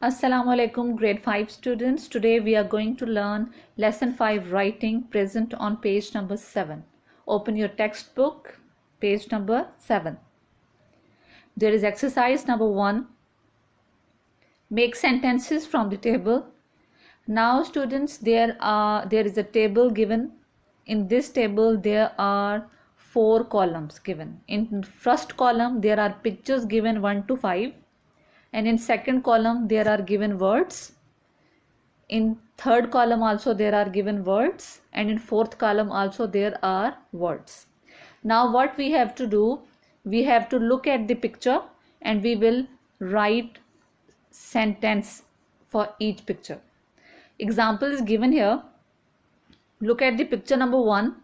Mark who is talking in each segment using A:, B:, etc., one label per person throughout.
A: Assalamu alaikum grade 5 students. Today we are going to learn lesson 5 writing present on page number 7. Open your textbook, page number 7. There is exercise number 1. Make sentences from the table. Now students, there is a table given. In this table there are 4 columns given. In first column there are pictures given 1 to 5. And in second column there are given words. In third column also there are given words, and in fourth column also there are words. Now what we have to do, we have to look at the picture and we will write sentence for each picture. Example is given here. Look at the picture number 1.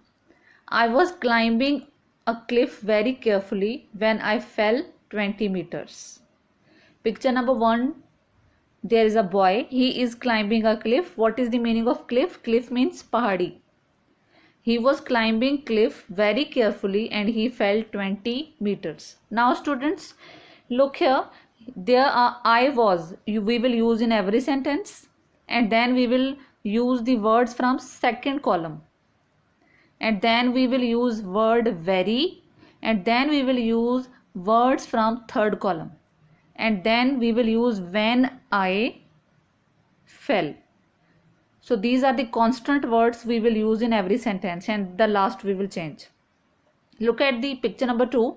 A: I was climbing a cliff very carefully when I fell 20 meters. Picture number 1, there is a boy. He is climbing a cliff. What is the meaning of cliff? Cliff means pahadi. He was climbing cliff very carefully and he fell 20 meters. Now students, look here. There are I was. We will use in every sentence, and then we will use the words from second column. And then we will use word very, and then we will use words from third column. And then we will use when I fell. So these are the constant words we will use in every sentence, and the last we will change. Look at the picture number 2.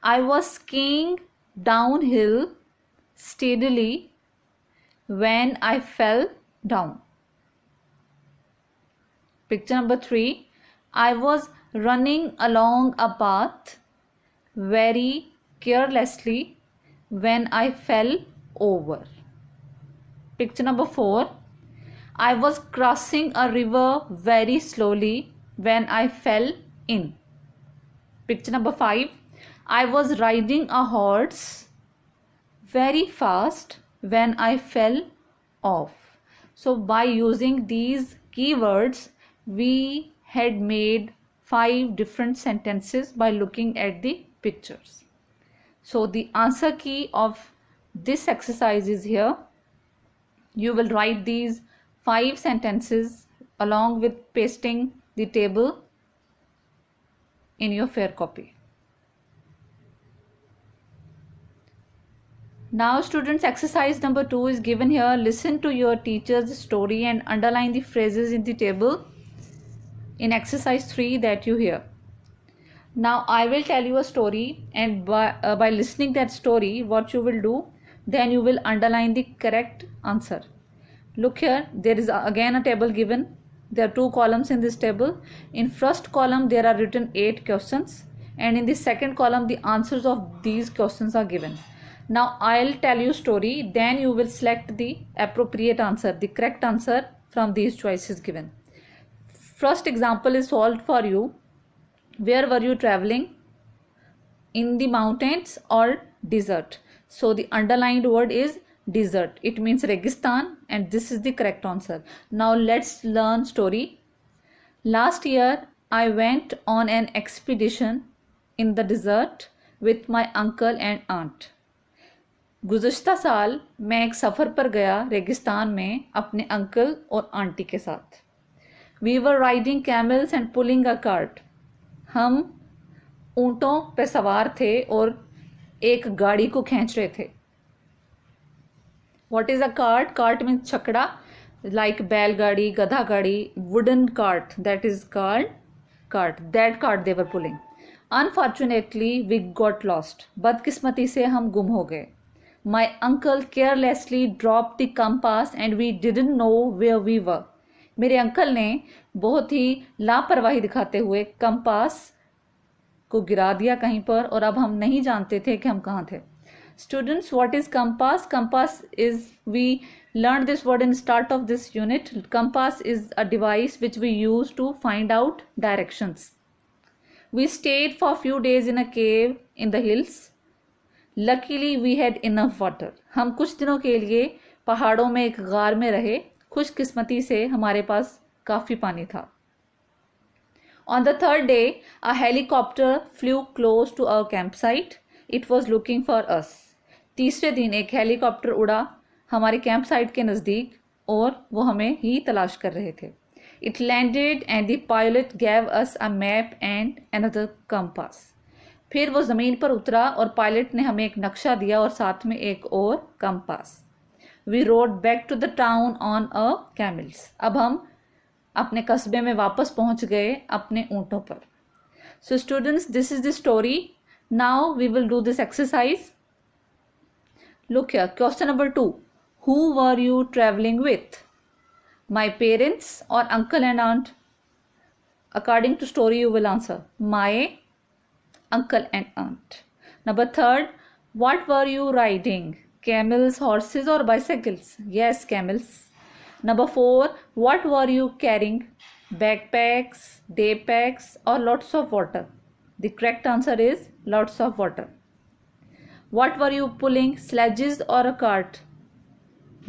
A: I was skiing downhill steadily when I fell down. Picture number 3. I was running along a path very carelessly when I fell over. Picture number 4. I was crossing a river very slowly when I fell in. Picture number 5. I was riding a horse very fast when I fell off. So by using these keywords, we had made 5 different sentences by looking at the pictures. So the answer key of this exercise is here. You will write these 5 sentences along with pasting the table in your fair copy. Now students, exercise number 2 is given here. Listen to your teacher's story and underline the phrases in the table in exercise 3 that you hear. Now I will tell you a story, and by listening that story, what you will do, then you will underline the correct answer. Look here, there is again a table given. There are 2 columns in this table. In first column there are written 8 questions, and in the second column the answers of these questions are given. Now I'll tell you story, then you will select the appropriate answer, the correct answer from these choices given. First example is solved for you. Where were you traveling? In the mountains or desert? So the underlined word is desert. It means Registan, and this is the correct answer. Now let's learn story. Last year I went on an expedition in the desert with my uncle and aunt. गुज़श्ता साल मैं एक सफ़र पर गया रेगिस्तान में अपने uncle और aunty के साथ. We were riding camels and pulling a cart. हम ऊंटों पे सवार थे और एक गाड़ी को खींच रहे थे. What is a cart? Cart means छकड़ा, like बैलगाड़ी, गधा गाड़ी. Wooden cart, that is called cart. That cart they were pulling. Unfortunately, we got lost. बदकिस्मती से हम गुम हो गए. My uncle carelessly dropped the compass and we didn't know where we were. मेरे अंकल ने बहुत ही लापरवाही दिखाते हुए कंपास को गिरा दिया कहीं पर, और अब हम नहीं जानते थे कि हम कहाँ थे. Students, what is compass? Compass is, we learned this word in start of this unit. Compass is a device which we use to find out directions. We stayed for a few days in a cave in the hills. Luckily we had enough water. हम कुछ दिनों के लिए पहाड़ों में एक गार में रहे. खुशकिस्मती से हमारे पास काफ़ी पानी था. On the third day, a helicopter flew close to our campsite. It was looking for us. तीसरे दिन एक हेलीकॉप्टर उड़ा हमारे कैंप साइट के नज़दीक, और वो हमें ही तलाश कर रहे थे. It landed and the pilot gave us a map and another compass. फिर वो ज़मीन पर उतरा और पायलट ने हमें एक नक्शा दिया और साथ में एक और compass. We rode back to the town on a camels. अब हम अपने कस्बे में वापस पहुंच गए अपने ऊँटों पर. So students, this is the story. Now we will do this exercise. Look here, question number 2. Who were you traveling with? My parents or uncle and aunt? According to story, you will answer my uncle and aunt. Number 3, what were you riding? Camels, horses or bicycles? Yes, camels. Number 4, what were you carrying? Backpacks, day packs or lots of water? The correct answer is lots of water. What were you pulling? Sledges or a cart?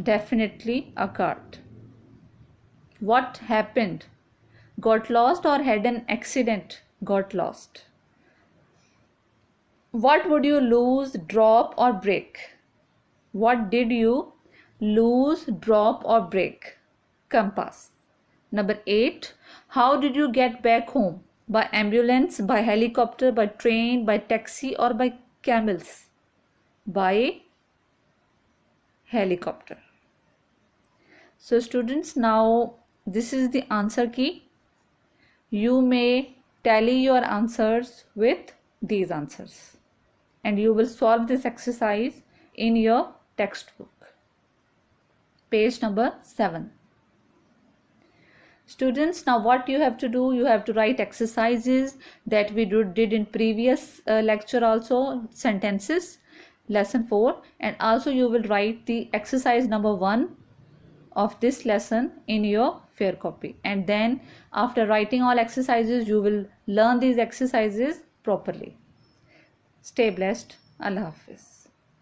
A: Definitely a cart. What happened? Got lost or had an accident? Got lost. What would you lose, drop or break? What did you lose, drop or break? Compass. Number 8. How did you get back home? By ambulance, by helicopter, by train, by taxi or by camels? By helicopter. So students, now this is the answer key. You may tally your answers with these answers and you will solve this exercise in your textbook. Page number 7. Students, now what you have to do, you have to write exercises that we did in previous lecture also, sentences, lesson 4, and also you will write the exercise number 1 of this lesson in your fair copy, and then after writing all exercises you will learn these exercises properly. Stay blessed. Allah Hafiz.